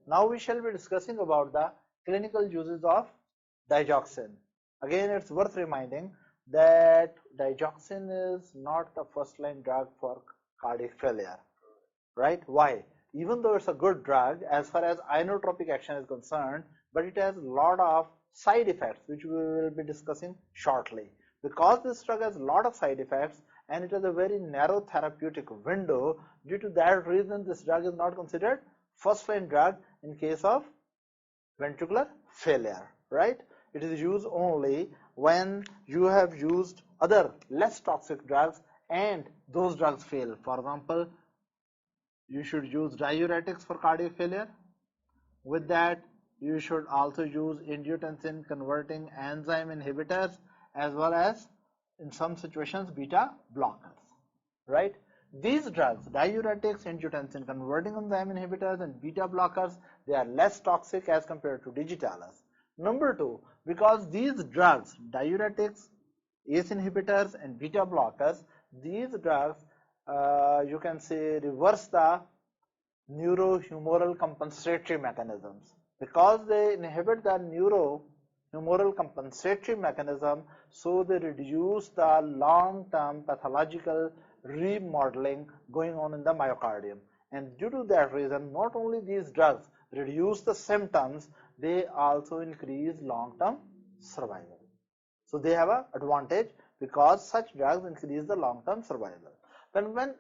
Now we shall be discussing about the clinical uses of digoxin. Again, it's worth reminding that digoxin is not the first line drug for cardiac failure, right? Why? Even though it's a good drug as far as inotropic action is concerned, but it has a lot of side effects which we will be discussing shortly. Because this drug has a lot of side effects and it has a very narrow therapeutic window, due to that reason this drug is not considered first line drug in case of ventricular failure, right? It is used only when you have used other less toxic drugs and those drugs fail. For example, you should use diuretics for cardiac failure. With that, you should also use angiotensin converting enzyme inhibitors as well as in some situations beta blockers, right? These drugs, diuretics, angiotensin converting enzyme inhibitors and beta blockers, they are less toxic as compared to Digitalis. Number two, because these drugs, diuretics, ACE inhibitors and beta blockers, these drugs you can say reverse the neurohumoral compensatory mechanisms. Because they inhibit the neurohumoral compensatory mechanism, so they reduce the long-term pathological remodeling going on in the myocardium. And due to that reason, not only these drugs reduce the symptoms, they also increase long-term survival. So they have an advantage because such drugs increase the long-term survival. When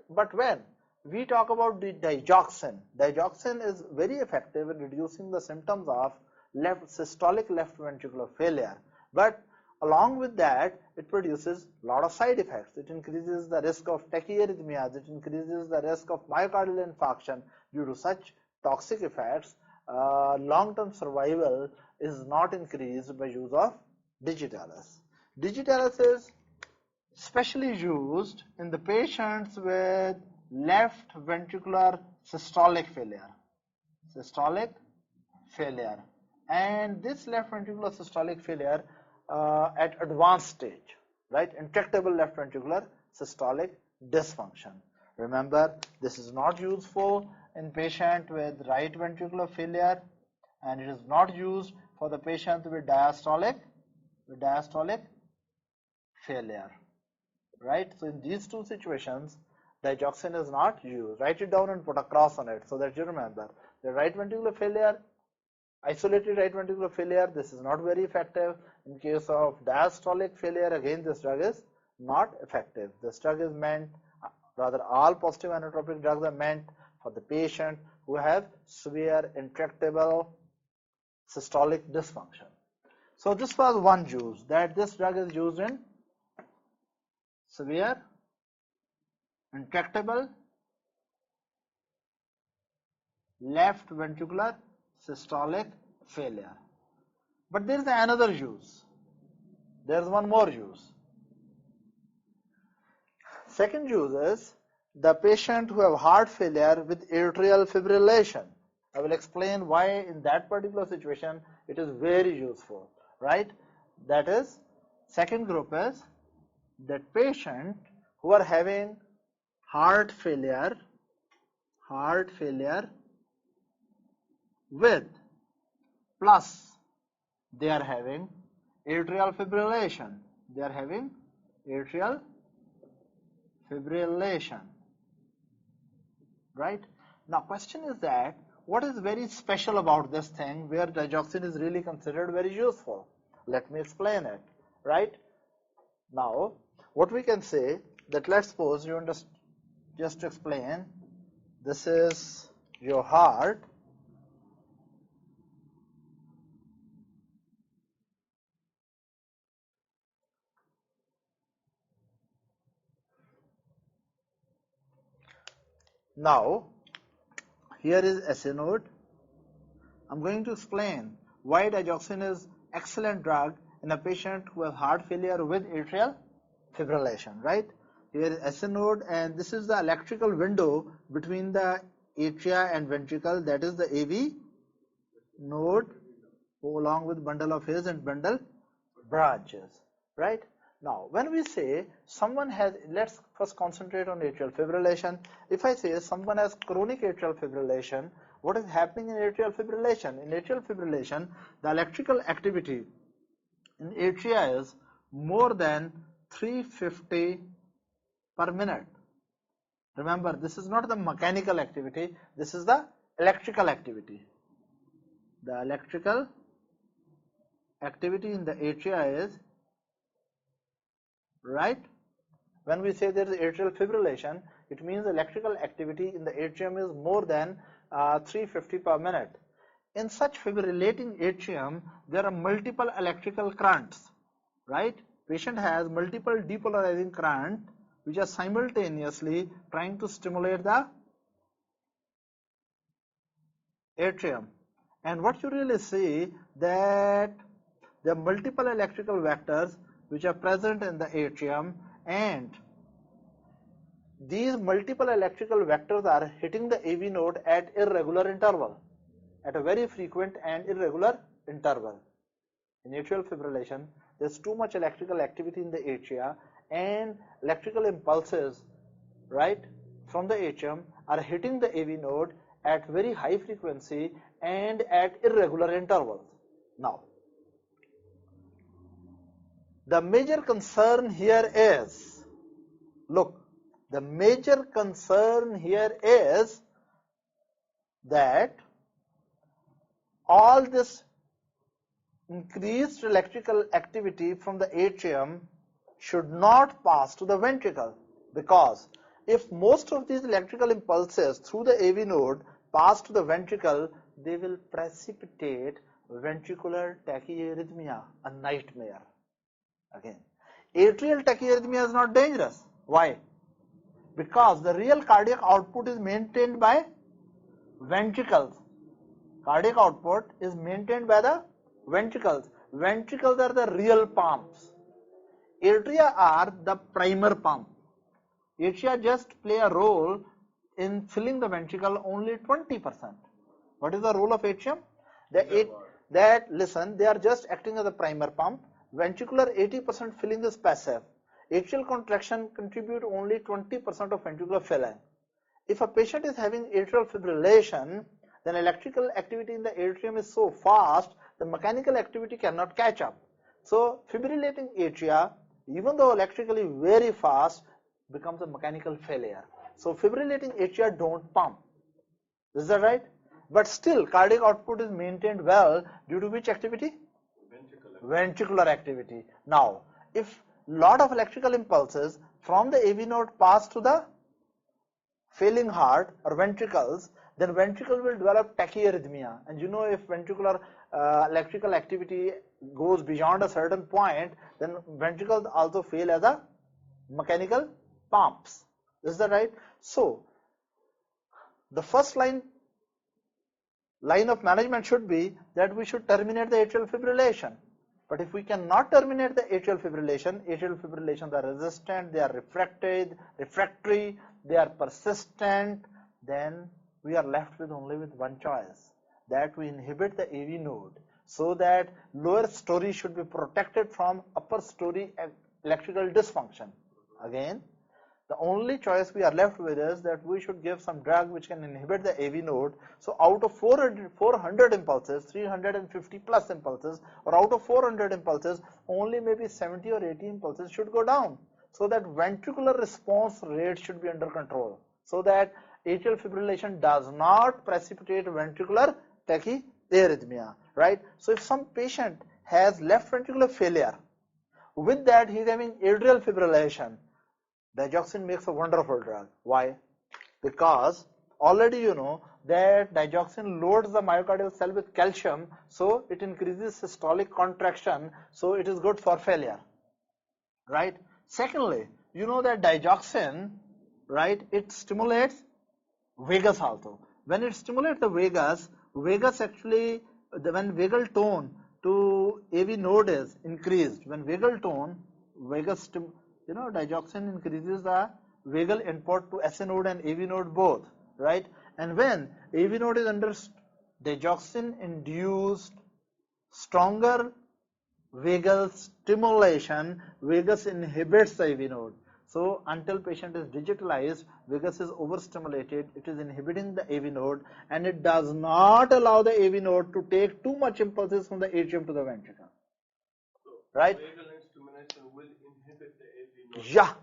we talk about the digoxin, digoxin is very effective in reducing the symptoms of systolic left ventricular failure. But along with that, it produces a lot of side effects. It increases the risk of tachyarrhythmias. It increases the risk of myocardial infarction. Due to such toxic effects, long-term survival is not increased by use of Digitalis. Digitalis is specially used in the patients with left ventricular systolic failure, and this left ventricular systolic failure at advanced stage, right? Intractable left ventricular systolic dysfunction. Remember, this is not useful in patient with right ventricular failure, and it is not used for the patient with diastolic failure, right? So in these two situations, digoxin is not used. Write it down and put a cross on it so that you remember. The right ventricular failure, isolated right ventricular failure, this is not very effective. In case of diastolic failure, again this drug is not effective. This drug is meant, rather all positive inotropic drugs are meant for the patient who have severe intractable systolic dysfunction. So this was one use, that this drug is used in severe intractable left ventricular systolic failure. But there is another use. There is one more use. Second use is the patient who have heart failure with atrial fibrillation. I will explain why in that particular situation it is very useful, right? That is, second group is that patient who are having heart failure with plus they are having atrial fibrillation. Right? Now question is that what is very special about this thing where digoxin is really considered very useful? Let me explain it, right? Now what we can say that, let's suppose you understand, just to explain, this is your heart, now here is SA node. I'm going to explain why digoxin is excellent drug in a patient who has heart failure with atrial fibrillation, right? Here is SA node, and this is the electrical window between the atria and ventricle, that is the AV node along with bundle of hairs and bundle branches, right? Now when we say someone has, let's first concentrate on atrial fibrillation. If I say someone has chronic atrial fibrillation, what is happening in atrial fibrillation? In atrial fibrillation, the electrical activity in atria is more than 350 per minute. Remember, this is not the mechanical activity, this is the electrical activity. The electrical activity in the atria is, right? When we say there is atrial fibrillation, it means electrical activity in the atrium is more than 350 per minute. In such fibrillating atrium, there are multiple electrical currents, right? Patient has multiple depolarizing current which are simultaneously trying to stimulate the atrium. And what you really see that there are multiple electrical vectors which are present in the atrium, and these multiple electrical vectors are hitting the AV node at irregular interval, at a very frequent and irregular interval. In atrial fibrillation, there's too much electrical activity in the atria, and electrical impulses, right, from the atrium are hitting the AV node at very high frequency and at irregular intervals. Now, the major concern here is, look, the major concern here is that all this increased electrical activity from the atrium should not pass to the ventricle, because if most of these electrical impulses through the AV node pass to the ventricle, they will precipitate ventricular tachyarrhythmia, a nightmare. Again, atrial tachyarrhythmia is not dangerous. Why? Because the real cardiac output is maintained by ventricles. Cardiac output is maintained by the ventricles. Ventricles are the real pumps. Atria are the primer pump. Atria just play a role in filling the ventricle only 20%. What is the role of atrium? Listen, they are just acting as a primer pump. Ventricular 80% filling is passive. Atrial contraction contribute only 20% of ventricular filling. If a patient is having atrial fibrillation, then electrical activity in the atrium is so fast, the mechanical activity cannot catch up. So fibrillating atria, even though electrically very fast, becomes a mechanical failure. So fibrillating atria don't pump. Is that right? But still cardiac output is maintained well due to which activity? Ventricular activity. Now, if lot of electrical impulses from the AV node pass to the failing heart or ventricles, then ventricle will develop tachyarrhythmia. And you know, if ventricular electrical activity goes beyond a certain point, then ventricles also fail as a mechanical pumps. Is that right? So, the first line of management should be that we should terminate the atrial fibrillation. But if we cannot terminate the atrial fibrillations are resistant, they are refractory, they are persistent, then we are left with only with one choice, that we inhibit the AV node so that lower story should be protected from upper story electrical dysfunction. Again, the only choice we are left with is that we should give some drug which can inhibit the AV node. So out of 400 impulses, 350 plus impulses, or out of 400 impulses, only maybe 70 or 80 impulses should go down, so that ventricular response rate should be under control, so that atrial fibrillation does not precipitate ventricular tachyarrhythmia, right? So if some patient has left ventricular failure, with that he is having atrial fibrillation, digoxin makes a wonderful drug. Why? Because already you know that digoxin loads the myocardial cell with calcium, so it increases systolic contraction, so it is good for failure, right? Secondly, you know that digoxin, right, it stimulates vagus also. When it stimulates the vagus actually, when vagal tone to AV node is increased, when vagal tone, digoxin increases the vagal input to SA node and AV node both, right? And when AV node is under digoxin induced stronger vagal stimulation, vagus inhibits the AV node. So until patient is digitalized, vagus is overstimulated, it is inhibiting the AV node, and it does not allow the AV node to take too much impulses from the atrium to the ventricle. Right? Vagal stimulation will inhibit the AV node. Yeah.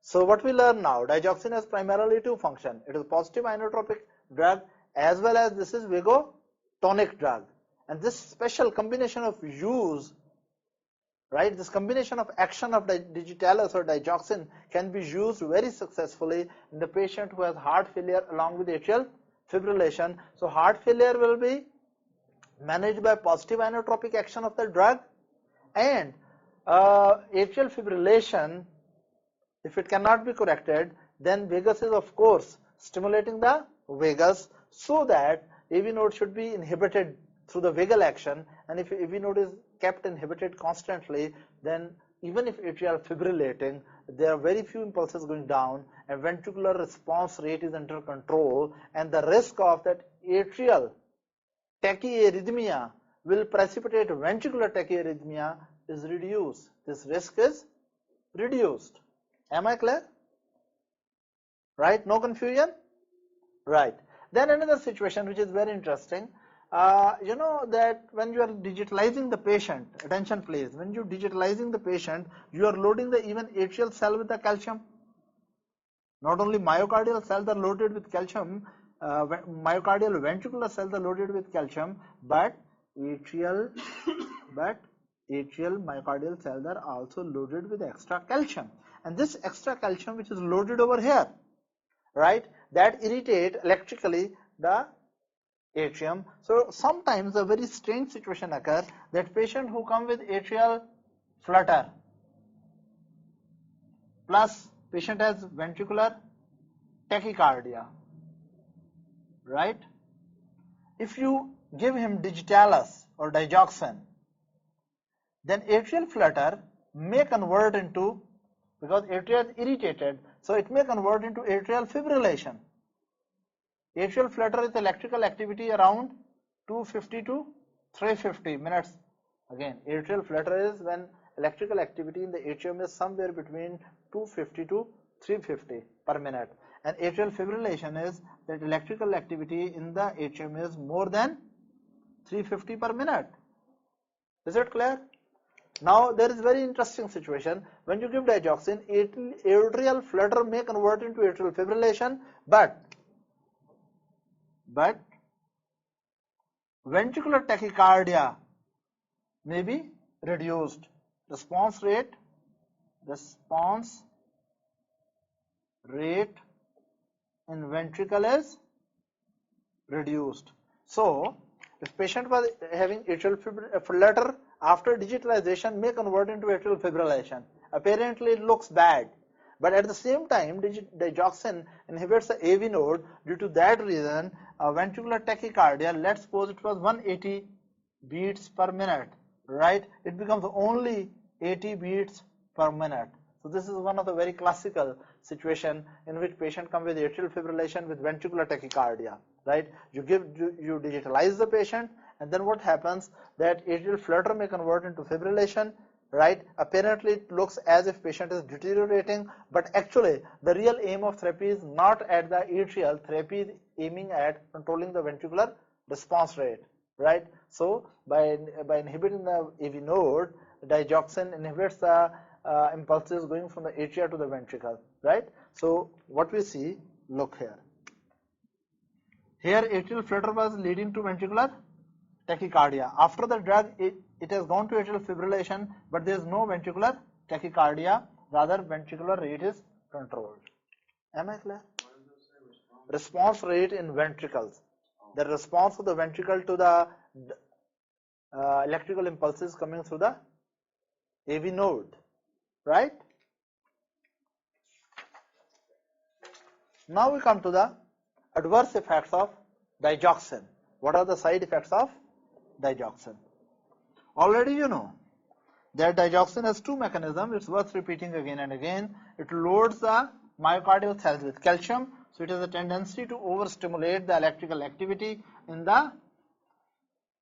So what we learn now, digoxin has primarily two functions. It is positive inotropic drug as well as this is vagotonic drug. And this special combination of use, right, this combination of action of digitalis or digoxin can be used very successfully in the patient who has heart failure along with atrial fibrillation. So heart failure will be managed by positive inotropic action of the drug, and atrial fibrillation, if it cannot be corrected, then vagus is of course stimulating the vagus so that AV node should be inhibited through the vagal action, and if AV node is kept inhibited constantly, then even if atrial fibrillating, there are very few impulses going down and ventricular response rate is under control, and the risk of that atrial tachyarrhythmia will precipitate ventricular tachyarrhythmia is reduced. This risk is reduced. Am I clear? Right? No confusion? Right. Then another situation which is very interesting. You know that when you are digitalizing the patient, attention please, when you are digitalizing the patient, you are loading the even atrial cell with the calcium. Not only myocardial cells are loaded with calcium, myocardial ventricular cells are loaded with calcium, but atrial myocardial cells are also loaded with extra calcium. And this extra calcium which is loaded over here, right, that irritate electrically the atrium. So sometimes a very strange situation occurs that patient who come with atrial flutter plus patient has ventricular tachycardia, right? If you give him digitalis or digoxin, then atrial flutter may convert into, because atria is irritated, so it may convert into atrial fibrillation. Atrial flutter is electrical activity around 250 to 350 minutes. Again, atrial flutter is when electrical activity in the atrium is somewhere between 250 to 350 per minute. And atrial fibrillation is that electrical activity in the atrium is more than 350 per minute. Is it clear? Now there is very interesting situation. When you give digoxin, atrial flutter may convert into atrial fibrillation, but ventricular tachycardia may be reduced. Response rate in ventricle is reduced. So if patient was having atrial flutter after digitalization may convert into atrial fibrillation. Apparently it looks bad, but at the same time digoxin inhibits the AV node. Due to that reason, ventricular tachycardia, let's suppose it was 180 beats per minute, right? It becomes only 80 beats per minute. So this is one of the very classical situation in which patient come with atrial fibrillation with ventricular tachycardia, right? You digitalize the patient, and then what happens, that atrial flutter may convert into fibrillation, right? Apparently it looks as if patient is deteriorating, but actually the real aim of therapy is not at the atrial, therapy is aiming at controlling the ventricular response rate, right? So by inhibiting the AV node, digoxin inhibits the impulses going from the atria to the ventricle, right? So what we see, look here. Here atrial flutter was leading to ventricular tachycardia. After the drug, it has gone to atrial fibrillation, but there is no ventricular tachycardia, rather ventricular rate is controlled. Am I clear? Response rate in ventricles. The response of the ventricle to the electrical impulses coming through the AV node, right? Now we come to the adverse effects of digoxin. What are the side effects of digoxin? Already you know that digoxin has two mechanisms. It's worth repeating again and again. It loads the myocardial cells with calcium, so it has a tendency to overstimulate the electrical activity in the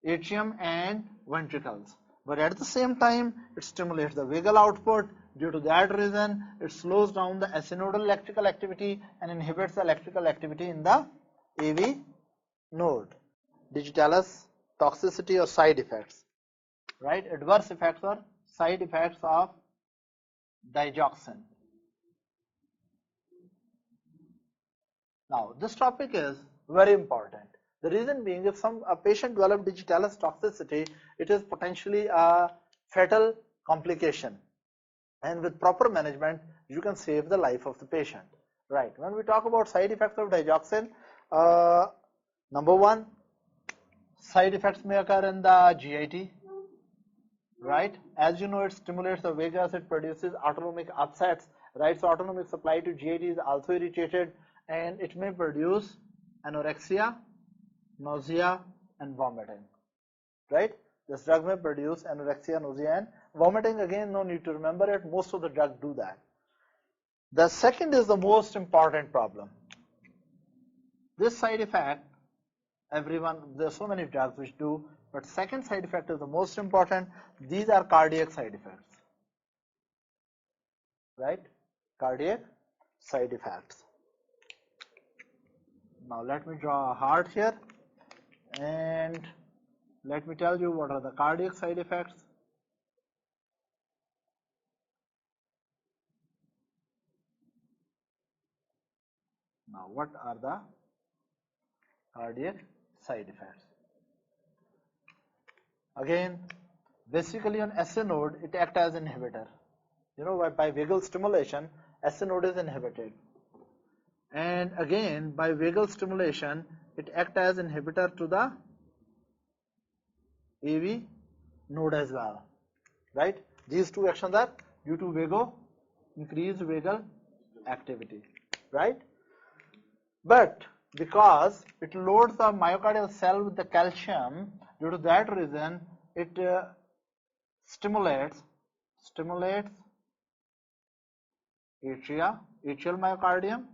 atrium and ventricles. But at the same time, it stimulates the vagal output, Due to that reason, it slows down the acinodal electrical activity and inhibits the electrical activity in the AV node. Digitalis, toxicity or side effects, right? Adverse effects or side effects of digoxin. Now, this topic is very important. The reason being, if a patient develops digitalis toxicity, it is potentially a fatal complication. And with proper management, you can save the life of the patient. Right. When we talk about side effects of digoxin, number one, side effects may occur in the GIT. Right. As you know, it stimulates the vagus, it produces autonomic upsets. Right. So autonomic supply to GIT is also irritated, and it may produce anorexia, nausea, and vomiting. Right. This drug may produce anorexia, nausea, and vomiting. Again, no need to remember it. Most of the drugs do that. The second is the most important problem. This side effect, there's so many drugs which do, but second side effect is the most important. These are cardiac side effects. Right? Cardiac side effects. Now let me draw a heart here, and let me tell you what are the cardiac side effects. Now, what are the cardiac side effects? Again, basically on SA node, it acts as inhibitor. You know, by vagal stimulation, SA node is inhibited. And again, by vagal stimulation, it acts as inhibitor to the AV node as well. Right? These two actions are due to increased vagal activity. Right? But because it loads the myocardial cell with the calcium, due to that reason, it stimulates atrial myocardium,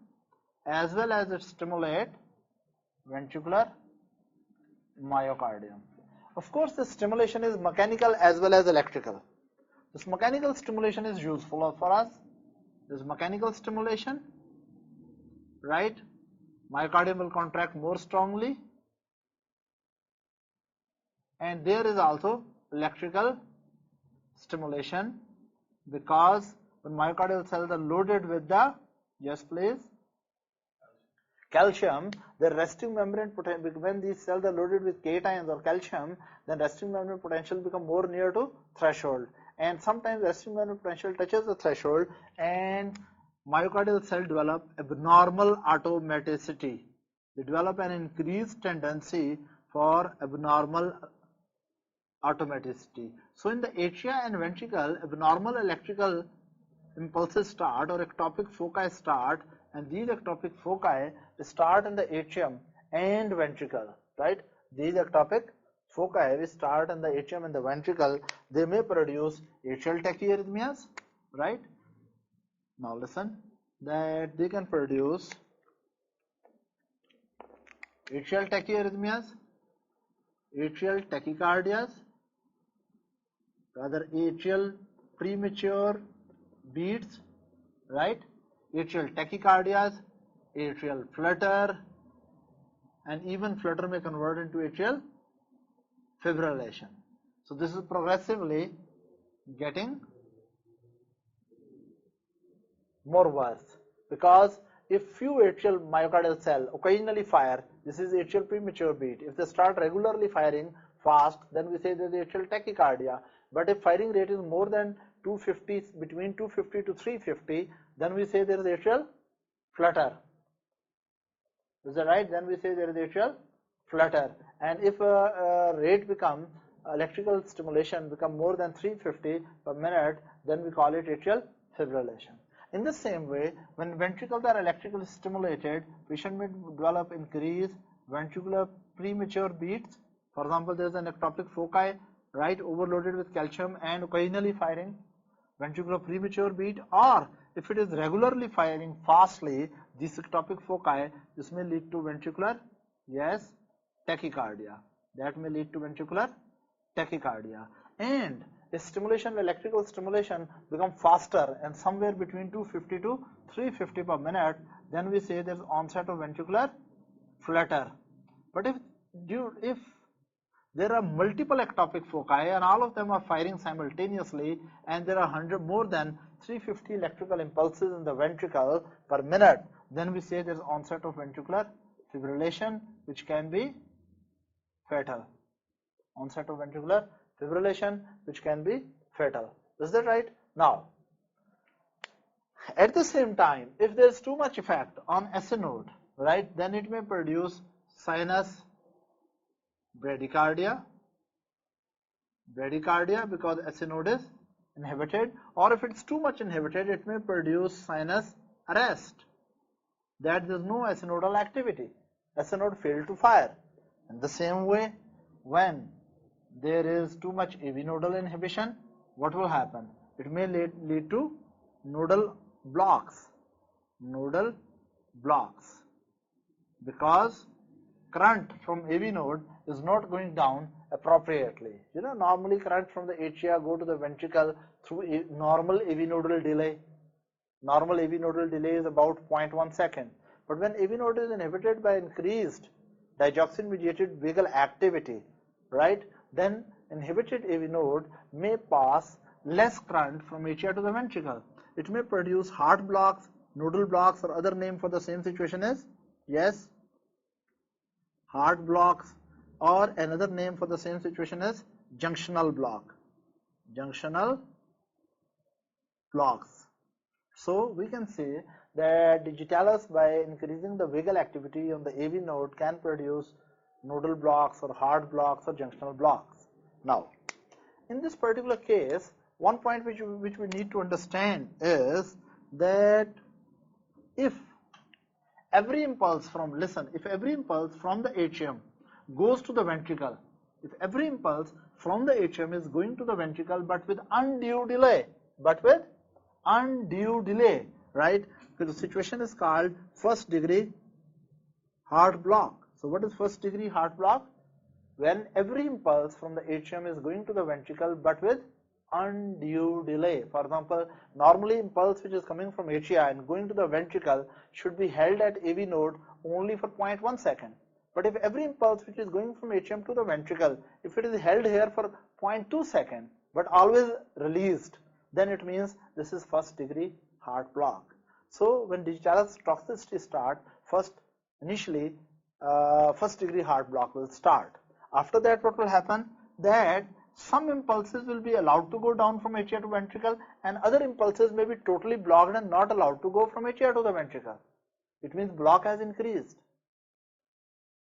as well as it stimulates ventricular myocardium. Of course, the stimulation is mechanical as well as electrical. This mechanical stimulation is useful for us. This mechanical stimulation, right? Myocardium will contract more strongly, and there is also electrical stimulation, because when myocardial cells are loaded with the, yes please, calcium, the resting membrane potential, when these cells are loaded with cations or calcium, then resting membrane potential become more near to threshold, and sometimes resting membrane potential touches the threshold and myocardial cell develop abnormal automaticity. They develop an increased tendency for abnormal automaticity. So in the atria and ventricle, abnormal electrical impulses start, or ectopic foci start, and these ectopic foci start in the atrium and ventricle. Right? These ectopic foci will start in the atrium and the ventricle. They may produce atrial tachyarrhythmias. Right? Now listen, that they can produce atrial tachyarrhythmias, atrial tachycardias, rather atrial premature beats, right? Atrial tachycardias, atrial flutter, and even flutter may convert into atrial fibrillation. So this is progressively getting more worse, because if few atrial myocardial cell occasionally fire, this is atrial premature beat. If they start regularly firing fast, then we say there is atrial tachycardia. But if firing rate is more than 250, between 250 to 350, then we say there is atrial flutter. Is that right? Then we say there is atrial flutter. And if rate become electrical stimulation become more than 350 per minute, then we call it atrial fibrillation. In the same way, when ventricles are electrically stimulated, patient may develop increased ventricular premature beats. For example, there is an ectopic foci, right, overloaded with calcium and occasionally firing ventricular premature beat, or if it is regularly firing fastly, this ectopic foci, this may lead to ventricular, yes, tachycardia. That may lead to ventricular tachycardia. And stimulation, electrical stimulation become faster and somewhere between 250 to 350 per minute, then we say there's onset of ventricular flutter. But if there are multiple ectopic foci and all of them are firing simultaneously and there are more than 350 electrical impulses in the ventricle per minute, then we say there's onset of ventricular fibrillation, which can be fatal. Onset of ventricular fibrillation, which can be fatal. Is that right? Now, at the same time, if there's too much effect on SI node, right, then it may produce sinus bradycardia because SI node is inhibited, or if it's too much inhibited, it may produce sinus arrest, that there's no SI nodal activity. SI node failed to fire. In the same way, when there is too much AV nodal inhibition, what will happen? It may lead to nodal blocks, because current from AV node is not going down appropriately. You know, normally current from the atria go to the ventricle through a normal AV nodal delay. Normal AV nodal delay is about 0.1 second. But when AV node is inhibited by increased digoxin mediated vagal activity, right, then inhibited AV node may pass less current from atria to the ventricle. It may produce heart blocks, nodal blocks, or other name for the same situation is, yes, heart blocks, or another name for the same situation is junctional block. Junctional blocks. So we can say that Digitalis, by increasing the vagal activity on the AV node, can produce nodal blocks or heart blocks or junctional blocks. Now, in this particular case, one point which we need to understand is that if every impulse from the atrium goes to the ventricle, if every impulse from the atrium is going to the ventricle but with undue delay, right? So the situation is called first degree heart block. So what is first degree heart block? When every impulse from the atrium is going to the ventricle but with undue delay. For example, normally impulse which is coming from atria and going to the ventricle should be held at AV node only for 0.1 second. But if every impulse which is going from atrium to the ventricle, if it is held here for 0.2 second but always released, then it means this is first degree heart block. So when Digitalis toxicity start, first degree heart block will start. After that, what will happen? That some impulses will be allowed to go down from atria to ventricle and other impulses may be totally blocked and not allowed to go from atria to the ventricle. It means block has increased,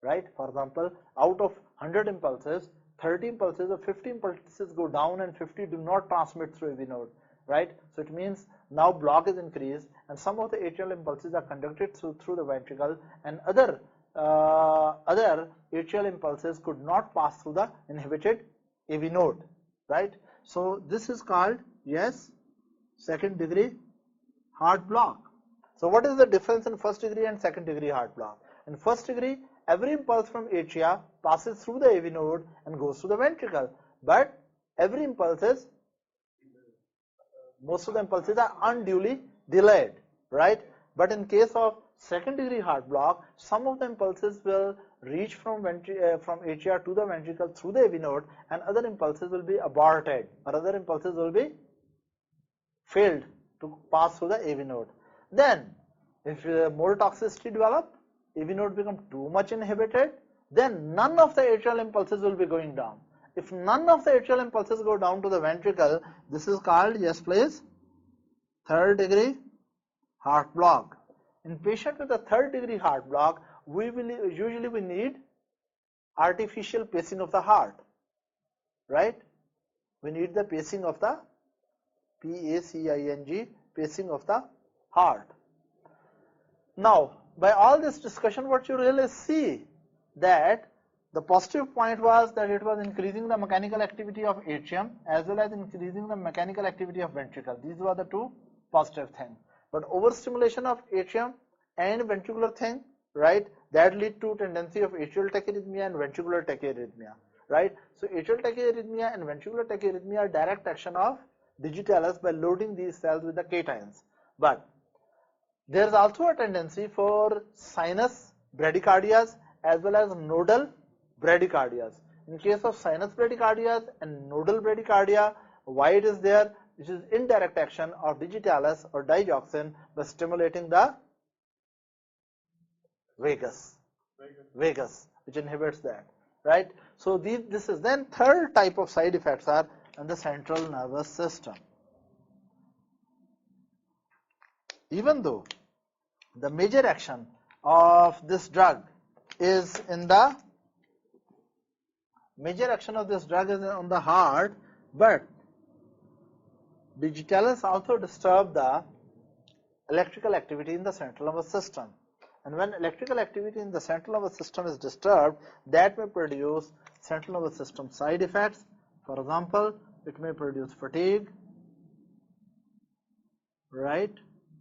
right? For example, out of 100 impulses, 30 impulses or 50 impulses go down and 50 do not transmit through AV node, right? So it means now block is increased and some of the atrial impulses are conducted through the ventricle and other atrial impulses could not pass through the inhibited AV node, right? So this is called, yes, second degree heart block. So what is the difference in first degree and second degree heart block? In first degree, every impulse from atria passes through the AV node and goes to the ventricle, but every impulse is, most of the impulses are unduly delayed, right? But in case of second degree heart block, some of the impulses will reach from atria to the ventricle through the AV node and other impulses will be aborted or other impulses will be failed to pass through the AV node. Then if more toxicity develop, AV node become too much inhibited, then none of the atrial impulses will be going down. If none of the atrial impulses go down to the ventricle, this is called, yes please, third degree heart block. In patient with a third degree heart block, usually we need artificial pacing of the heart, right? We need the pacing of the PACING, pacing of the heart. Now, by all this discussion, what you really see that the positive point was that it was increasing the mechanical activity of atrium as well as increasing the mechanical activity of ventricle. These were the two positive things. But overstimulation of atrium and ventricular thing, right, that lead to tendency of atrial tachyarrhythmia and ventricular tachyarrhythmia. right? So atrial tachyarrhythmia and ventricular tachyarrhythmia are direct action of digitalis by loading these cells with the cations. But there is also a tendency for sinus bradycardias as well as nodal bradycardias. In case of sinus bradycardias and nodal bradycardia, why it is there? This is indirect action of digitalis or digoxin by stimulating the vagus, which inhibits that, right? So this is then third type of side effects are in the central nervous system. Even though the major action of this drug is on the heart, but digitalis also disturb the electrical activity in the central nervous system. And when electrical activity in the central nervous system is disturbed, that may produce central nervous system side effects. For example, it may produce fatigue, right?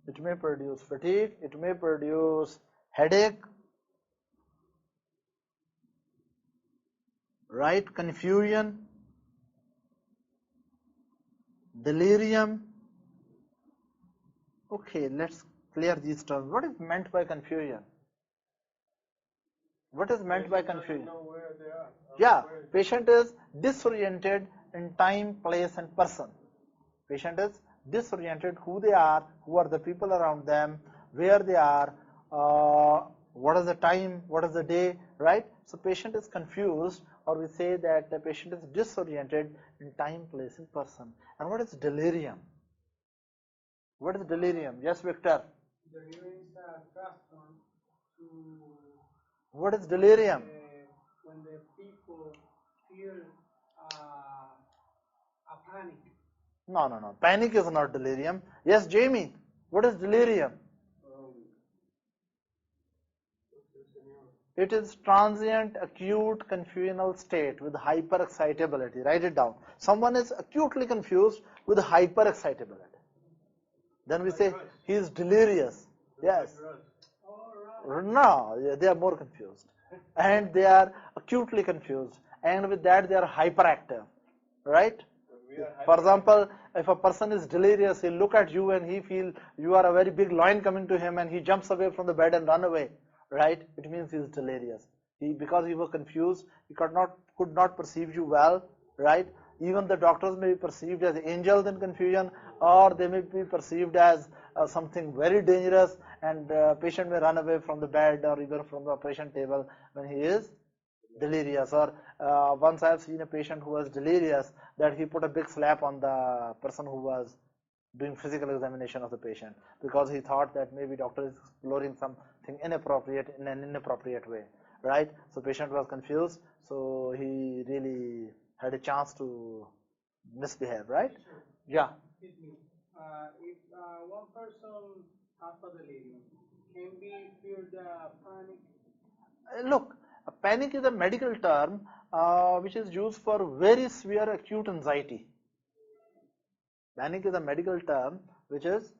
It may produce fatigue, it may produce headache, right? Confusion, delirium. Okay, let's clear these terms. What is meant by confusion? What is meant by confusion? Yeah, patient is disoriented in time, place and person. Patient is disoriented who they are, who are the people around them, where they are, what is the time, what is the day, right? So patient is confused, or we say that the patient is disoriented in time, place and person. And what is delirium? What is delirium? Yes, Victor. Delirium is a custom to What is delirium? when the people feel a panic. No. Panic is not delirium. Yes, Jamie. What is delirium? It is transient, acute, confusional state with hyperexcitability. Write it down. Someone is acutely confused with hyperexcitability. Then we say he is delirious. Yes. No, they are more confused. And they are acutely confused. And with that, they are hyperactive. Right? For example, if a person is delirious, he'll look at you and he feel you are a very big lion coming to him and he jumps away from the bed and run away. Right? It means he is delirious. Because he was confused, he could not perceive you well. Right? Even the doctors may be perceived as angels in confusion, or they may be perceived as something very dangerous, and patient may run away from the bed or even from the operation table when he is delirious. Or once I have seen a patient who was delirious, that he put a big slap on the person who was doing physical examination of the patient, because he thought that maybe doctor is exploring something inappropriate in an inappropriate way, right? So patient was confused, so he really had a chance to misbehave, right? Yeah. Excuse me. If one person has a delirium, can we feel the panic? Look, a panic is a medical term which is used for very severe acute anxiety. Panic is a medical term which is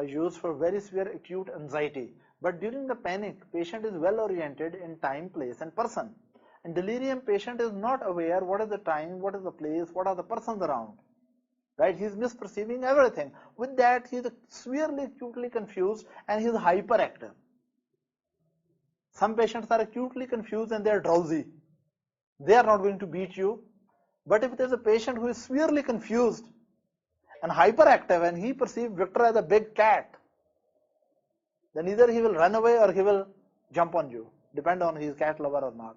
used for very severe acute anxiety. But during the panic, patient is well oriented in time, place and person. In delirium, patient is not aware what is the time, what is the place, what are the persons around. Right? He is misperceiving everything. With that, he is severely acutely confused and he is hyperactive. Some patients are acutely confused and they are drowsy. They are not going to beat you. But if there is a patient who is severely confused and hyperactive and he perceives Victor as a big cat, then either he will run away or he will jump on you, depend on his cat lover or not.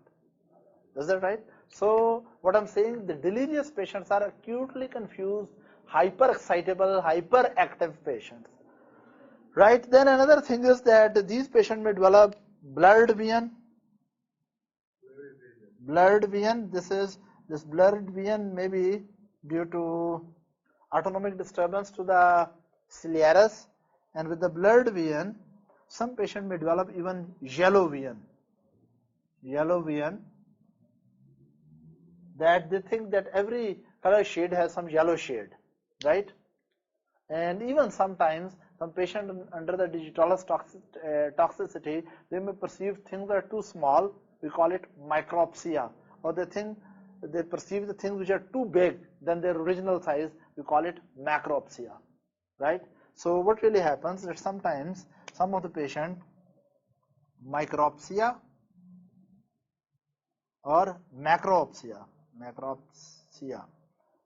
Is that right? So what I'm saying, the delirious patients are acutely confused, hyperexcitable, hyperactive patients. Right? Then another thing is that these patients may develop blurred vision. Blurred vision. This blurred vision may be due to autonomic disturbance to the ciliaris, and with the blurred vision, some patient may develop even yellow vision. Yellow vision, that they think that every color shade has some yellow shade, right? And even sometimes some patient under the digitalis toxicity, they may perceive things are too small. We call it micropsia, or they think they perceive the things which are too big than their original size, we call it macropsia, right? So what really happens is sometimes some of the patient micropsia or macropsia,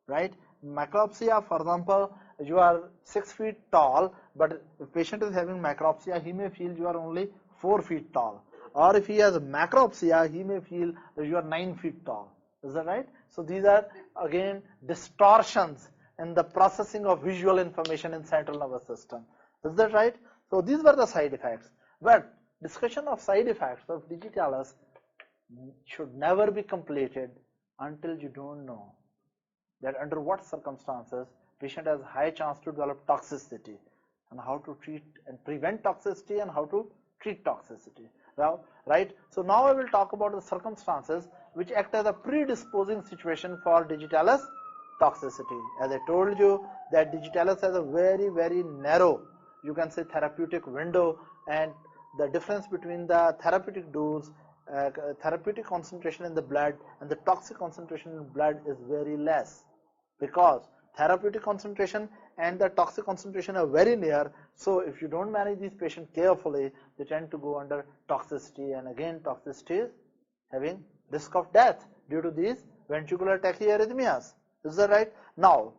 right? Macropsia, for example, you are 6 feet tall, but if patient is having macropsia, he may feel you are only 4 feet tall. Or if he has macropsia, he may feel that you are 9 feet tall. Is that right? So these are again distortions in the processing of visual information in central nervous system. Is that right? So these were the side effects. But discussion of side effects of digitalis should never be completed until you don't know that under what circumstances patient has high chance to develop toxicity and how to treat and prevent toxicity and how to treat toxicity. Well, right? So now I will talk about the circumstances which act as a predisposing situation for digitalis toxicity. As I told you that digitalis has a very narrow, you can say, therapeutic window, and the difference between the therapeutic dose, therapeutic concentration in the blood and the toxic concentration in blood is very less, because therapeutic concentration and the toxic concentration are very near. So if you don't manage these patients carefully, they tend to go under toxicity, and again toxicity is having risk of death due to these ventricular tachyarrhythmias. Is that right? Now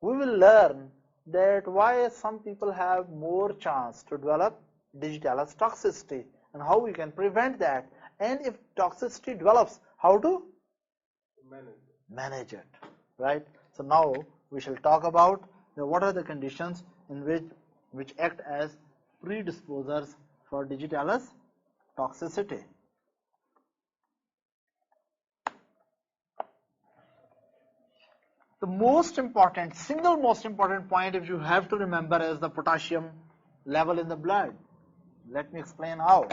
we will learn that why some people have more chance to develop digitalis toxicity and how we can prevent that, and if toxicity develops, how to manage it, right? So now we shall talk about what are the conditions in which act as predisposers for digitalis toxicity. The most important, single most important point, if you have to remember, is the potassium level in the blood. Let me explain how.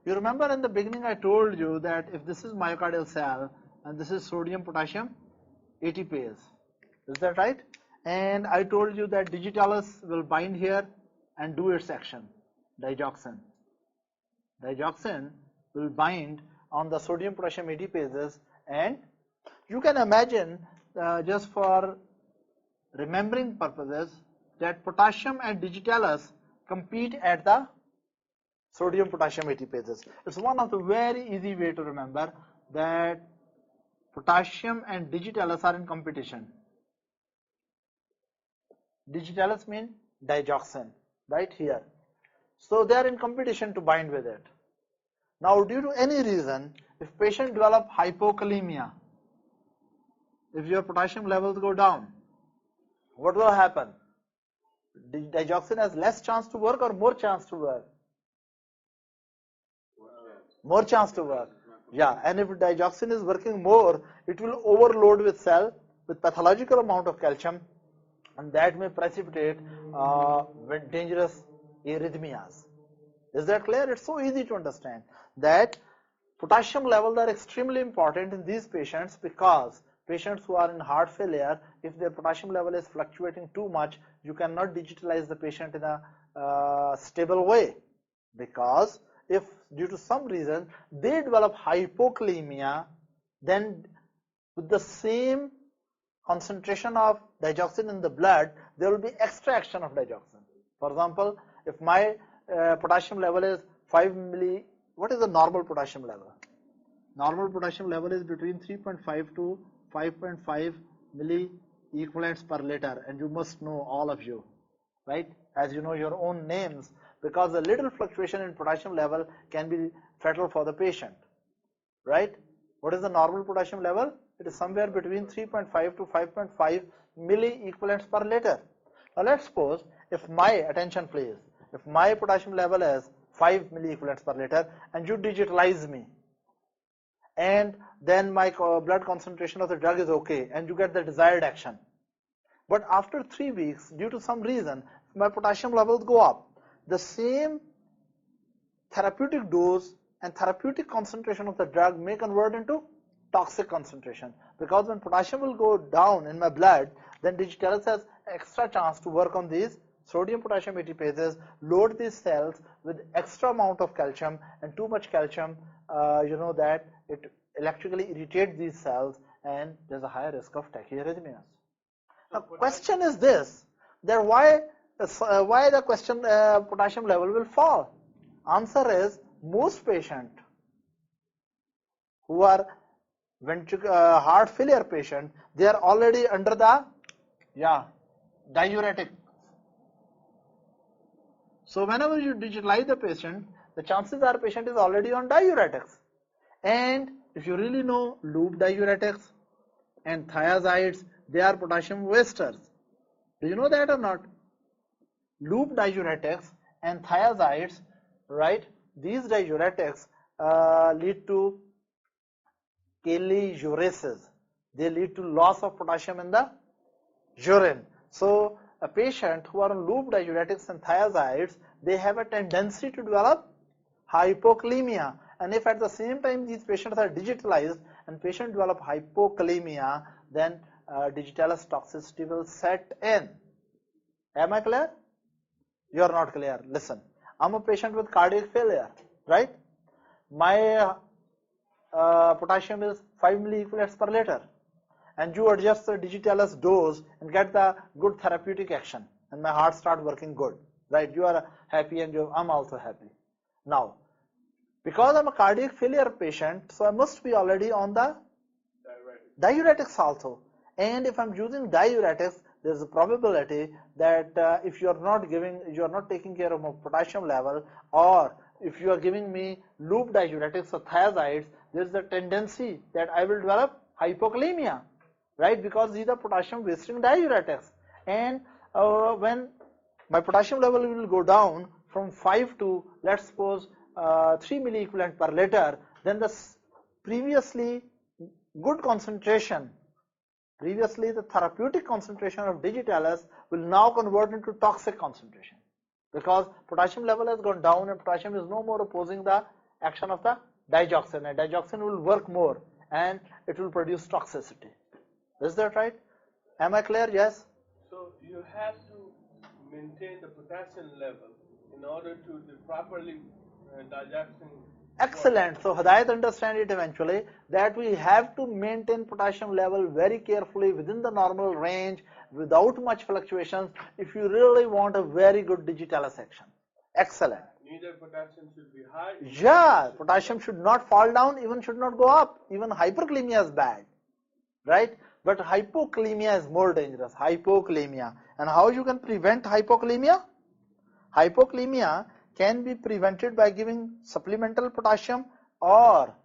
You remember in the beginning I told you that if this is myocardial cell and this is sodium potassium ATPase, is that right? And I told you that digitalis will bind here and do its action, digoxin. Digoxin will bind on the sodium potassium ATPases, and you can imagine, just for remembering purposes, that potassium and digitalis compete at the sodium potassium ATPases. It's one of the very easy way to remember that potassium and digitalis are in competition. Digitalis means digoxin, right here. So they are in competition to bind with it. Now due to any reason, if patient develop hypokalemia, if your potassium levels go down, what will happen? Digoxin has less chance to work or more chance to work? More chance to work. Yeah, and if digoxin is working more, it will overload with cell with pathological amount of calcium, and that may precipitate dangerous arrhythmias. Is that clear? It's so easy to understand that potassium levels are extremely important in these patients, because patients who are in heart failure, if their potassium level is fluctuating too much, you cannot digitalize the patient in a stable way, because if due to some reason they develop hypokalemia, then with the same concentration of digoxin in the blood, there will be extra action of digoxin. For example, if my potassium level is 5 milli, what is the normal potassium level? Normal potassium level is between 3.5 to 5.5 milli equivalents per liter, and you must know, all of you, right, as you know your own names, because a little fluctuation in potassium level can be fatal for the patient, right? What is the normal potassium level? It is somewhere between 3.5 to 5.5 milli equivalents per liter. Now let's suppose, if my, attention please, if my potassium level is 5 milli equivalents per liter and you digitalize me, and then my blood concentration of the drug is okay and you get the desired action, but after 3 weeks, due to some reason, my potassium levels go up, the same therapeutic dose and therapeutic concentration of the drug may convert into toxic concentration, because when potassium will go down in my blood, then digitalis has extra chance to work on these sodium potassium ATPases, load these cells with extra amount of calcium, and too much calcium, you know that it electrically irritates these cells, and there's a higher risk of tachyarrhythmias. Now, question is this, that why the question potassium level will fall? Answer is, most patients who are heart failure patient, they are already under the diuretic. So whenever you digitalize the patient, the chances are patient is already on diuretics. And if you really know, loop diuretics and thiazides, they are potassium wasters. Do you know that or not? Loop diuretics and thiazides, right? These diuretics lead to cheliuresis. They lead to loss of potassium in the urine. So a patient who are on loop diuretics and thiazides, they have a tendency to develop hypokalemia. And if at the same time these patients are digitalized and patient develop hypokalemia, then digitalis toxicity will set in. Am I clear? You are not clear. Listen, I'm a patient with cardiac failure, right? My potassium is 5 milliequivalents per liter, and you adjust the digitalis dose and get the good therapeutic action, and my heart start working good, right? You are happy and I'm also happy. Now, because I'm a cardiac failure patient, so I must be already on the diuretics also. And if I'm using diuretics, there's a probability that if you are not taking care of my potassium level, or if you are giving me loop diuretics or thiazides, there's a tendency that I will develop hypokalemia, right? Because these are potassium wasting diuretics. And when my potassium level will go down from 5 to, let's suppose, 3 milliequivalent per liter, then the previously good concentration, previously the therapeutic concentration of digitalis will now convert into toxic concentration, because potassium level has gone down and potassium is no more opposing the action of the digoxin, and digoxin will work more and it will produce toxicity. Is that right? Am I clear? Yes? So you have to maintain the potassium level in order to properly digoxin. Excellent. So Hidayat understand it eventually, that we have to maintain potassium level very carefully within the normal range without much fluctuations if you really want a very good digitalis action. Excellent. Neither potassium should be high. Yeah, potassium should not fall down, even should not go up. Even hyperkalemia is bad, right? But hypokalemia is more dangerous. Hypokalemia. And how you can prevent hypokalemia? Hypokalemia can be prevented by giving supplemental potassium, or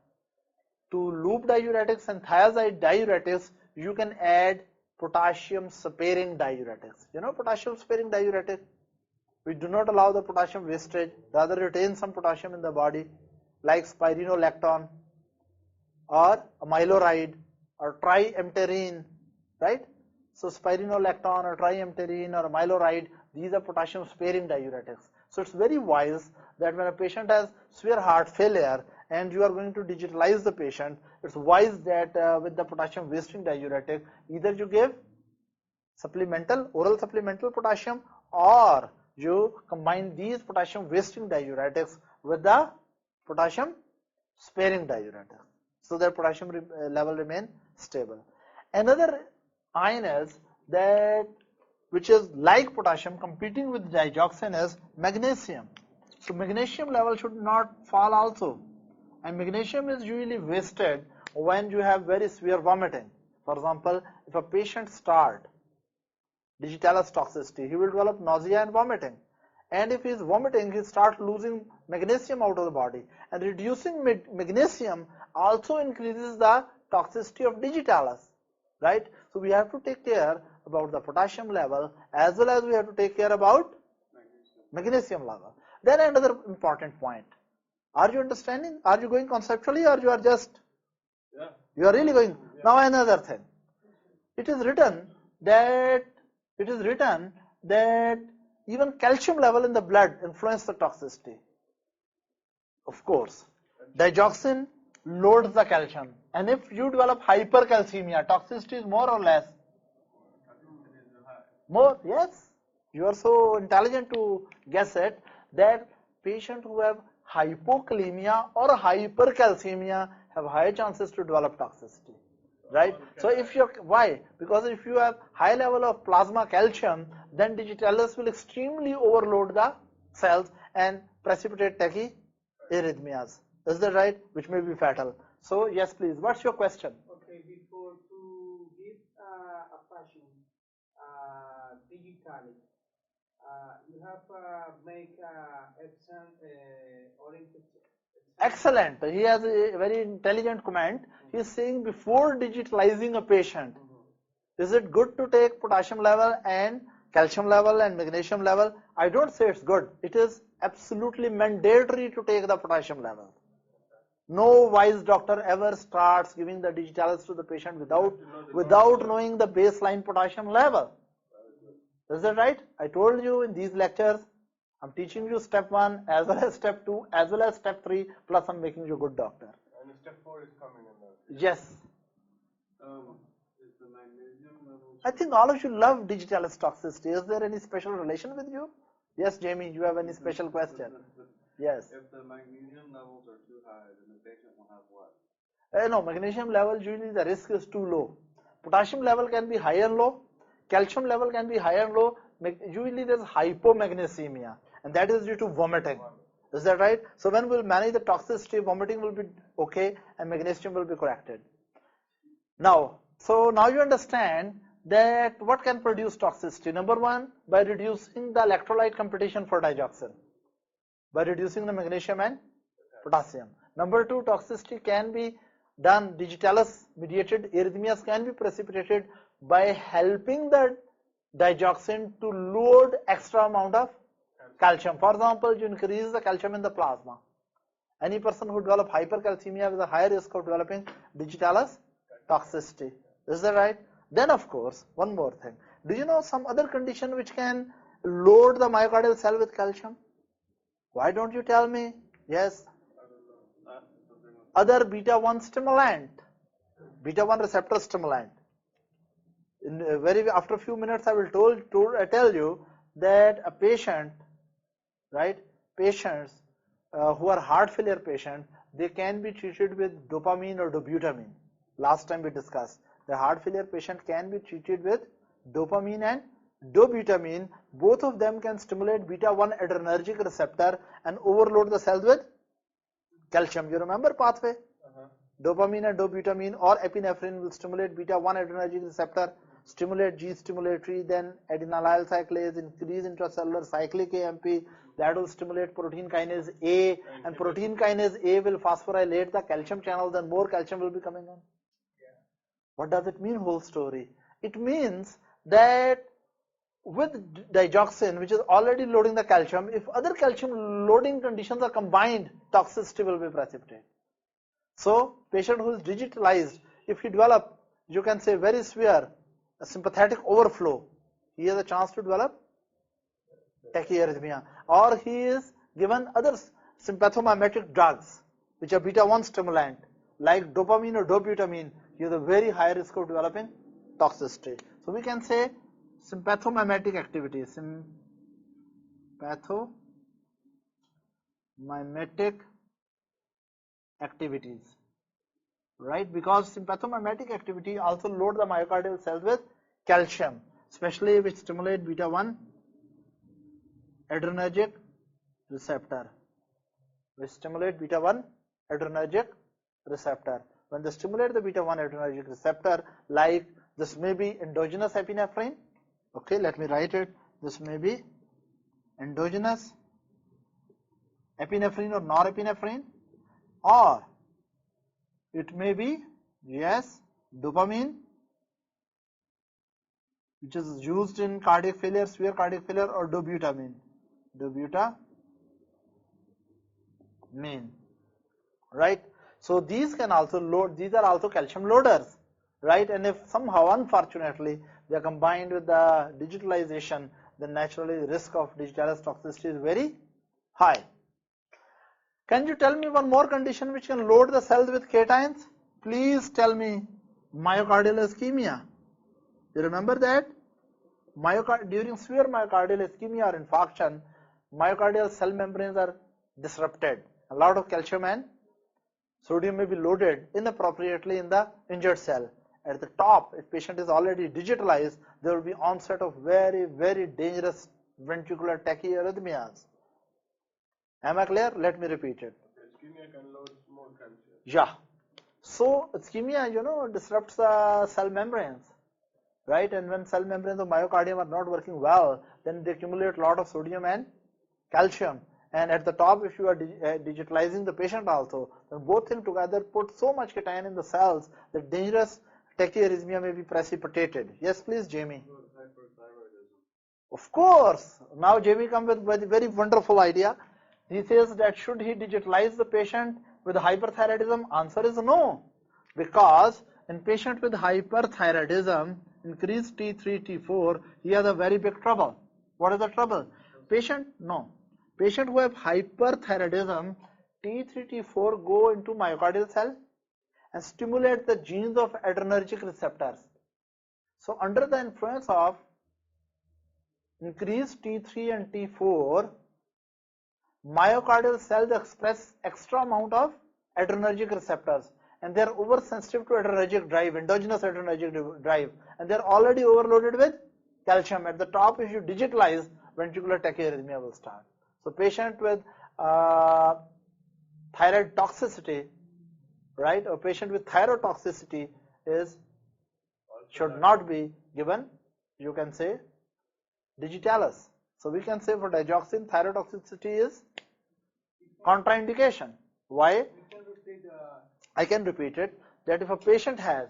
to loop diuretics and thiazide diuretics, you can add potassium sparing diuretics. You know potassium sparing diuretic? We do not allow the potassium wastage, rather retain some potassium in the body, like spironolactone or amiloride or triamterene, right? So spironolactone or triamterene or amiloride, these are potassium sparing diuretics. So it's very wise that when a patient has severe heart failure and you are going to digitalize the patient, it's wise that with the potassium wasting diuretic, either you give oral supplemental potassium, or you combine these potassium wasting diuretics with the potassium sparing diuretics, so that potassium level remain stable. Another ion is that which is like potassium competing with digoxin is magnesium. So magnesium level should not fall also, and magnesium is usually wasted when you have very severe vomiting. For example, if a patient start digitalis toxicity, he will develop nausea and vomiting, and if he is vomiting, he starts losing magnesium out of the body, and reducing magnesium also increases the toxicity of digitalis, right? So we have to take care about the potassium level, as well as we have to take care about magnesium level. Then another important point. Are you understanding? Are you going conceptually, or you are just? Yeah. You are really going. Yeah. Now another thing. It is written that even calcium level in the blood influence the toxicity. Of course, digoxin loads the calcium, and if you develop hypercalcemia, toxicity is more or less. More, yes. You are so intelligent to guess it, that patients who have hypokalemia or hypercalcemia have higher chances to develop toxicity. right? So if you, why? Because if you have high level of plasma calcium, then digitalis will extremely overload the cells and precipitate tachyarrhythmias. Is that right? Which may be fatal. So yes, please. What's your question? Okay, before to give a patient Digitalis, you have make exam oriented. Excellent. He has a very intelligent comment. He is saying before digitalizing a patient, is it good to take potassium level and calcium level and magnesium level? I don't say it's good. It is absolutely mandatory to take the potassium level. No wise doctor ever starts giving the digitalis to the patient without knowing the baseline potassium level. Is that right? I told you in these lectures, I'm teaching you step 1 as well as step 2 as well as step 3, plus I'm making you a good doctor. And step 4 is coming in there. Yes. Is the magnesium level? I think all of you love digitalis toxicity. Is there any special relation with you? Yes, Jamie, you have any special question? Yes. If the magnesium levels are too high, then the patient will have what? No, magnesium level usually the risk is too low. Potassium level can be high and low. Calcium level can be high and low. Usually there is hypomagnesemia, and that is due to vomiting. Is that right? So when we will manage the toxicity, vomiting will be okay and magnesium will be corrected. Now, so now you understand that what can produce toxicity. Number 1, by reducing the electrolyte competition for digoxin, by reducing the magnesium and potassium. Number 2, toxicity can be done, digitalis mediated arrhythmias can be precipitated by helping the digoxin to load extra amount of calcium. For example, you increase the calcium in the plasma. Any person who develop hypercalcemia has a higher risk of developing digitalis toxicity. Is that right? Then of course, one more thing. Do you know some other condition which can load the myocardial cell with calcium? Why don't you tell me? Yes. Other beta-1 stimulant, beta-1 receptor stimulant. After a few minutes, I will tell you that a patient, right? Patients who are heart failure patients, they can be treated with dopamine or dobutamine. Last time we discussed, the heart failure patient can be treated with dopamine and dobutamine. Both of them can stimulate beta-1 adrenergic receptor and overload the cells with calcium. You remember pathway? Dopamine and dobutamine or epinephrine will stimulate beta-1 adrenergic receptor, stimulate G stimulatory, then adenylyl cyclase, increase intracellular cyclic AMP, that will stimulate protein kinase A, and protein kinase A will phosphorylate the calcium channel, then more calcium will be coming in. What does it mean, whole story? It means that with digoxin, which is already loading the calcium, if other calcium loading conditions are combined, toxicity will be precipitated. So, patient who is digitalized, if he develop, you can say very severe a sympathetic overflow, he has a chance to develop tachyarrhythmia, or he is given other sympathomimetic drugs which are beta-1 stimulant like dopamine or dobutamine, he has a very high risk of developing toxicity. So we can say sympathomimetic activity, sympathomimetic activities, right? Because sympathomimetic activity also load the myocardial cells with calcium, especially which stimulate beta-1 adrenergic receptor, which stimulate beta-1 adrenergic receptor. When they stimulate the beta-1 adrenergic receptor, like this may be endogenous epinephrine. Okay, let me write it. This may be endogenous epinephrine or norepinephrine, or it may be, yes, dopamine, which is used in cardiac failure, severe cardiac failure, or dobutamine, right? So these can also load, these are also calcium loaders, right? And if somehow, unfortunately, they are combined with the digitalization, then naturally the risk of digitalis toxicity is very high. Can you tell me one more condition which can load the cells with cations? Please tell me. Myocardial ischemia. You remember that? During severe myocardial ischemia or infarction, myocardial cell membranes are disrupted. A lot of calcium and sodium may be loaded inappropriately in the injured cell, at the top, if patient is already digitalized, there will be onset of very, very dangerous ventricular tachyarrhythmias. Am I clear? Let me repeat it. Ischemia can load more calcium. Yeah. So ischemia, disrupts the cell membranes, right? And when cell membranes of myocardium are not working well, then they accumulate a lot of sodium and calcium. And at the top, if you are digitalizing the patient also, then both things together put so much cation in the cells that dangerous tachyarrhythmia may be precipitated. Yes, please, Jamie. Of course. Now Jamie comes with a very wonderful idea. He says that should he digitalize the patient with hyperthyroidism? Answer is no. Because in patient with hyperthyroidism, increased T3, T4, he has a very big trouble. What is the trouble? Patient who have hyperthyroidism, T3, T4 go into myocardial cell and stimulate the genes of adrenergic receptors. So under the influence of increased T3 and T4, myocardial cells express extra amount of adrenergic receptors, and they are oversensitive to adrenergic drive, endogenous adrenergic drive, and they are already overloaded with calcium. At the top, if you digitalize, ventricular tachyarrhythmia will start. So patient with thyroid toxicity, right, or patient with thyrotoxicity should not be given, you can say, Digitalis. So we can say for digoxin, thyrotoxicity is contraindication. Why? I can repeat it, that if a patient has,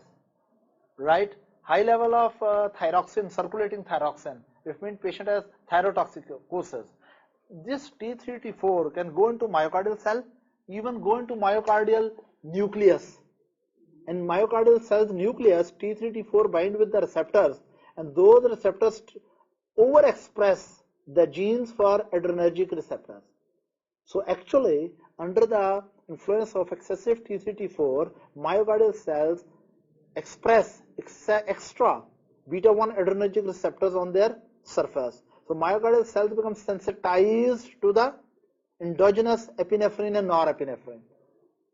right, high level of thyroxine, circulating thyroxine, if means patient has thyrotoxicosis, this T3, T4 can go into myocardial cell, even go into myocardial nucleus. In myocardial cell's nucleus, T3, T4 bind with the receptors, and those receptors overexpress the genes for adrenergic receptors. So actually, under the influence of excessive T3, T4, myocardial cells express extra beta-1 adrenergic receptors on their surface. So myocardial cells become sensitized to the endogenous epinephrine and norepinephrine.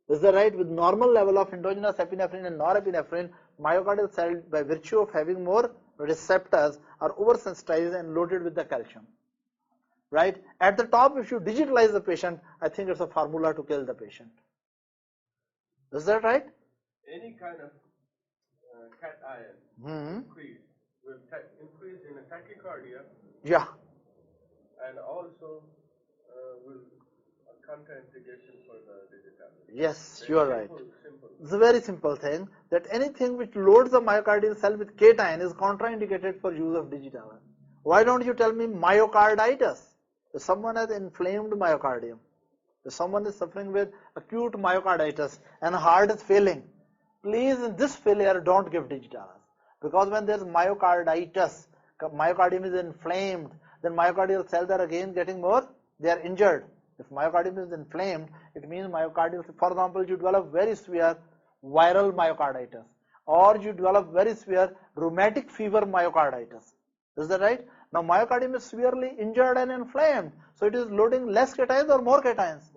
Is that right? With normal level of endogenous epinephrine and norepinephrine, myocardial cells, by virtue of having more receptors, are oversensitized and loaded with the calcium. Right? At the top, if you digitalize the patient, I think it's a formula to kill the patient. Is that right? Any kind of cation increase will increase in a tachycardia. Yeah. And also will contraindication for the Digitalis. Yes, you are right. Simple. It's a very simple thing, that anything which loads the myocardial cell with cation is contraindicated for use of Digitalis. Why don't you tell me myocarditis? If someone has inflamed myocardium, if someone is suffering with acute myocarditis and heart is failing, please in this failure don't give Digitalis. Because when there is myocarditis, myocardium is inflamed, then myocardial cells are again getting more, they are injured. If myocardium is inflamed, it means myocardial, for example, you develop very severe viral myocarditis, or you develop very severe rheumatic fever myocarditis. Is that right? Now myocardium is severely injured and inflamed, so it is loading less cations or more cations?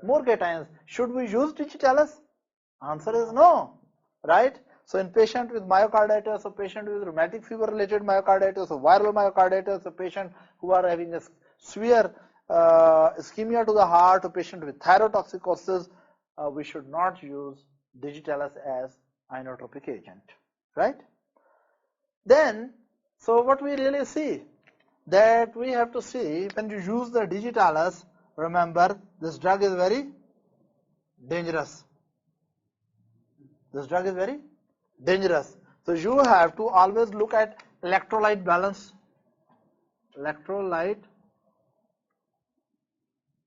More cations. Should we use Digitalis? Answer is no, right? So in patient with myocarditis, or patient with rheumatic fever related myocarditis, or viral myocarditis, or patient who are having a severe ischemia to the heart, or patient with thyrotoxicosis, we should not use Digitalis as inotropic agent, right? Then, so what we really see, that we have to see, when you use the Digitalis, remember this drug is very dangerous. This drug is very dangerous. So you have to always look at electrolyte balance. Electrolyte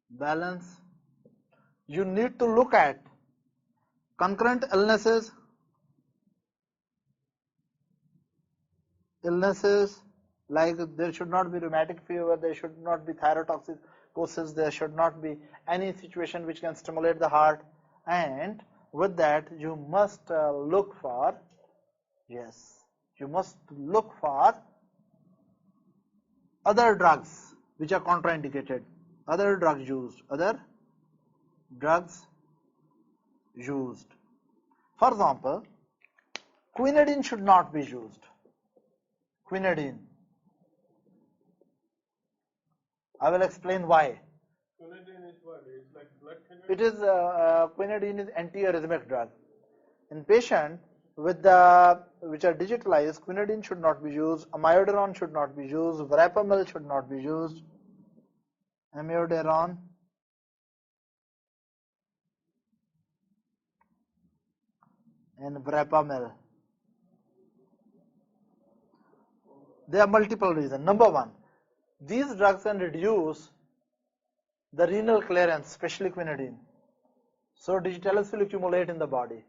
balance. You need to look at concurrent illnesses like there should not be rheumatic fever, there should not be thyrotoxicosis, there should not be any situation which can stimulate the heart, and with that you must look for, other drugs which are contraindicated, other drugs used. For example, Quinidine should not be used. Quinidine. I will explain why. Quinidine is what? It's like blood thinner? It is quinidine is antiarrhythmic drug. In patient with the which are digitalized, quinidine should not be used, amiodarone should not be used, verapamil should not be used. Amiodarone and verapamil. There are multiple reasons. Number one, these drugs can reduce the renal clearance, especially quinidine. So digitalis will accumulate in the body.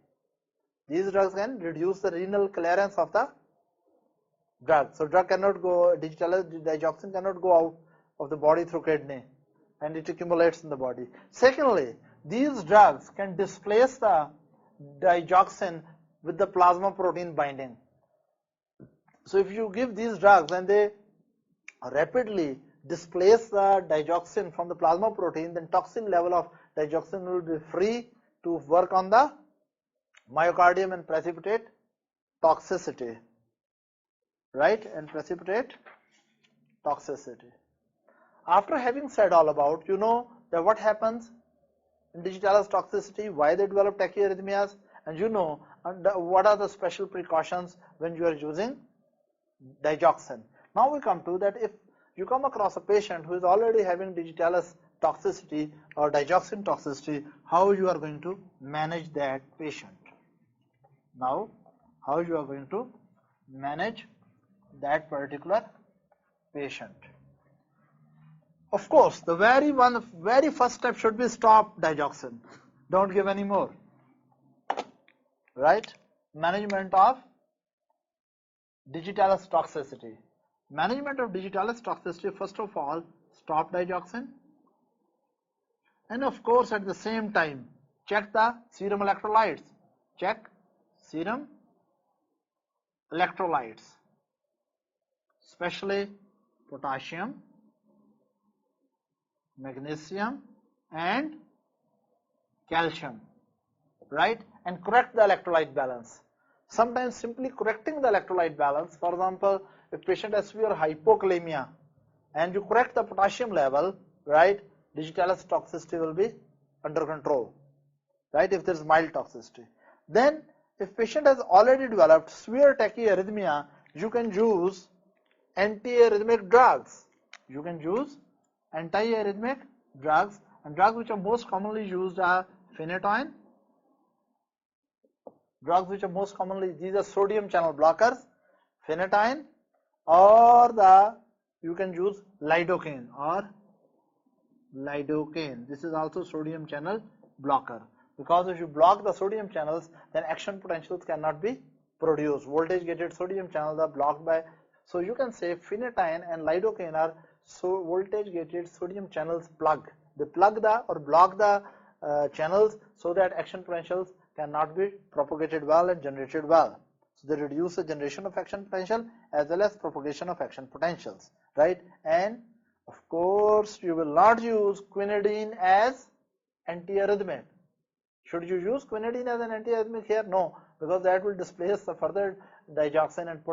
These drugs can reduce the renal clearance of the drug. So drug cannot go, digitalis, digoxin cannot go out of the body through kidney and it accumulates in the body. Secondly, these drugs can displace the digoxin with the plasma protein binding. So if you give these drugs and they rapidly displace the digoxin from the plasma protein, then toxin level of digoxin will be free to work on the myocardium and precipitate toxicity, right? And precipitate toxicity. After having said all about, you know that what happens in digitalis toxicity, why they develop tachyarrhythmias, and you know what are the special precautions when you are using digoxin. Now we come to that if you come across a patient who is already having digitalis toxicity or digoxin toxicity, how you are going to manage that patient. Now, how you are going to manage that particular patient. Of course, the very first step should be stop digoxin. Don't give any more. Right? Management of digitalis toxicity. Management of digitalis toxicity, first of all, stop digoxin. And of course, at the same time, check the serum electrolytes. Check serum electrolytes, especially potassium, magnesium and calcium, right? And correct the electrolyte balance. Sometimes simply correcting the electrolyte balance, for example, if patient has severe hypokalemia and you correct the potassium level, right, digitalis toxicity will be under control, right, if there is mild toxicity. Then if patient has already developed severe tachyarrhythmia, you can use antiarrhythmic drugs. You can use antiarrhythmic drugs, and drugs which are most commonly used are phenytoin. Drugs which are most commonly, these are sodium channel blockers, phenytoin, or you can use lidocaine or lidocaine. This is also sodium channel blocker, because if you block the sodium channels, then action potentials cannot be produced. Voltage gated sodium channels are blocked by, so you can say phenytoin and lidocaine are voltage gated sodium channels plug. They plug or block the channels so that action potentials cannot be propagated well and generated well. So they reduce the generation of action potential as well as propagation of action potentials, right? And of course, you will not use quinidine as antiarrhythmic. Should you use quinidine as an antiarrhythmic here? No, because that will displace the further digoxin and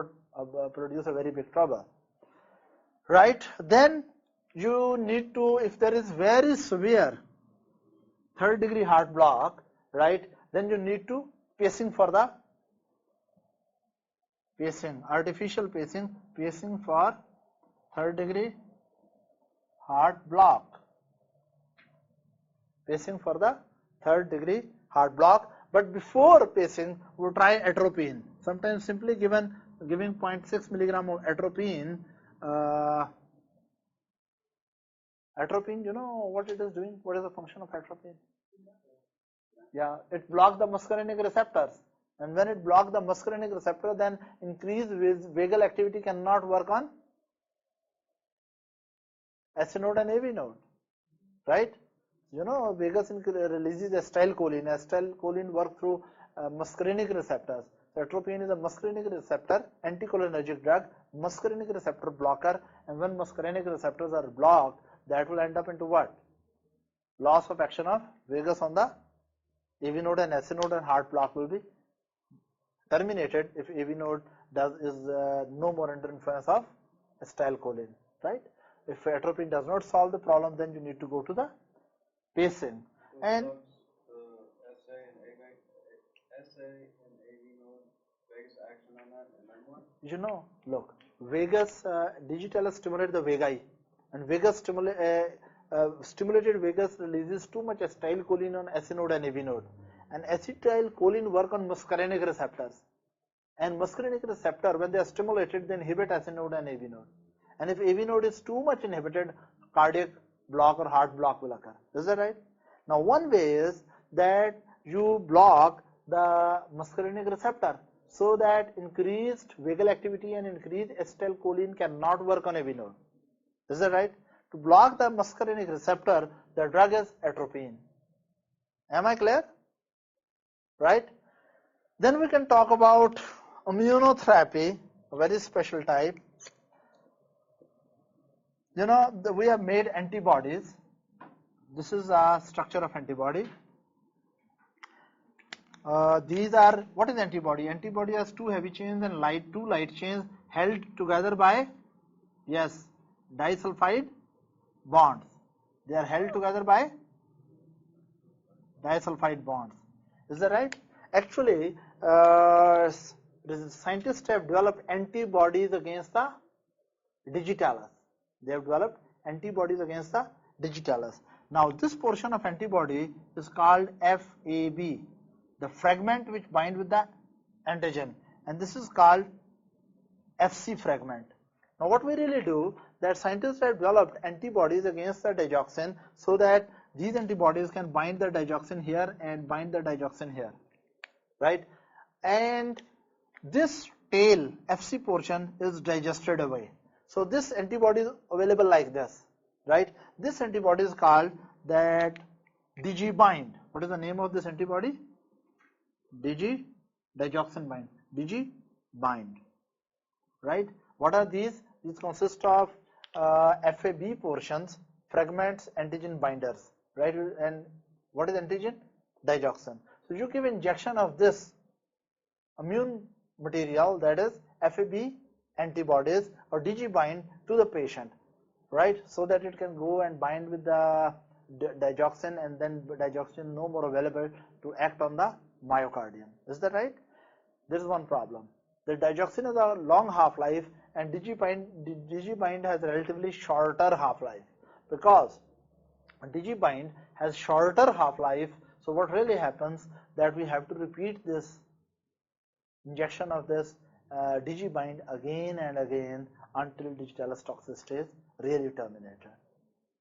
produce a very big trouble, right? Then you need to, if there is very severe third degree heart block, right, then you need to pacing for the artificial pacing for third degree heart block, pacing for the third degree heart block. But before pacing, we try atropine. Sometimes simply giving 0.6 milligram of atropine. Atropine, you know what it is doing? What is the function of atropine? Yeah, it blocks the muscarinic receptors, and when it blocks the muscarinic receptor, then increased vagal activity cannot work on S node and AV node, right? You know, vagus releases acetylcholine. Acetylcholine works through muscarinic receptors. So atropine is a muscarinic receptor, anticholinergic drug, muscarinic receptor blocker, and when muscarinic receptors are blocked, that will end up into what? Loss of action of vagus on the AV node and S node, and heart block will be terminated if AV node is no more under influence of acetylcholine, right? If atropine does not solve the problem, then you need to go to the pacing. And you know, look, vagus Digitalis stimulate the vagi, and stimulated vagus releases too much acetylcholine on AC node and AV node, and acetylcholine work on muscarinic receptors, and muscarinic receptor, when they are stimulated, they inhibit AC node and AV node, and if AV node is too much inhibited, cardiac block or heart block will occur. Is that right? Now one way is that you block the muscarinic receptor, so that increased vagal activity and increased acetylcholine cannot work on AV node. Is that right? To block the muscarinic receptor, the drug is atropine. Am I clear? Right? Then we can talk about immunotherapy, a very special type. You know, we have made antibodies. This is a structure of antibody. These are, what is antibody? Antibody has two heavy chains and two light chains held together by, yes, disulfide bonds. They are held together by disulfide bonds. Is that right? Actually, scientists have developed antibodies against the Digitalis. They have developed antibodies against the Digitalis. Now, this portion of antibody is called FAB, the fragment which bind with the antigen, and this is called FC fragment. Now, what we really do, that scientists have developed antibodies against the digoxin, so that these antibodies can bind the digoxin here and bind the digoxin here, right? And this tail FC portion is digested away. So this antibody is available like this, right? This antibody is called that DigiBind. What is the name of this antibody? Digoxin bind. DigiBind, right? What are these? These consist of FAB portions, fragments, antigen binders, right? And what is antigen? Digoxin. So you give injection of this immune material, that is FAB antibodies or DigiBind, to the patient, right? So that it can go and bind with the digoxin, and then digoxin no more available to act on the myocardium. Is that right? There is one problem. The digoxin has a long half-life, and DigiBind has a relatively shorter half-life. Because DigiBind has shorter half-life, so what really happens that we have to repeat this injection of this DigiBind again and again until Digitalis toxicity is really terminated.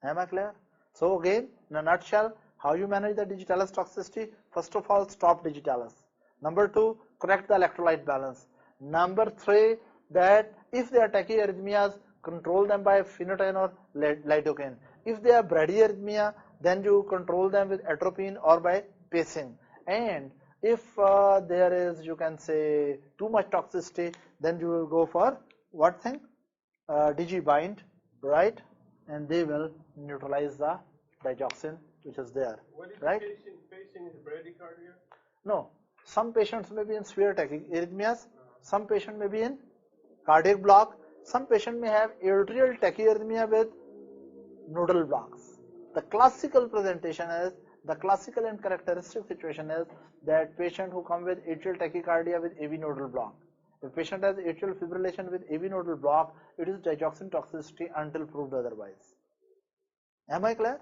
Am I clear? So again, in a nutshell, how you manage the Digitalis toxicity? First of all, stop Digitalis. Number 2, correct the electrolyte balance. Number 3, that if they are tachyarrhythmias, control them by phenytoin or lidocaine. If they are bradyarrhythmia, then you control them with atropine or by pacing. And if there is, you can say, too much toxicity, then you will go for what thing? DigiBind, right? And they will neutralize the digoxin which is there. What is right? The patient is bradycardia? No. Some patients may be in severe tachyarrhythmias, some patient may be in cardiac block, some patient may have atrial tachyarrhythmia with nodal blocks. The classical presentation is, the classical and characteristic situation is that patient who come with atrial tachycardia with AV nodal block. If patient has atrial fibrillation with AV nodal block, it is digoxin toxicity until proved otherwise. Am I clear?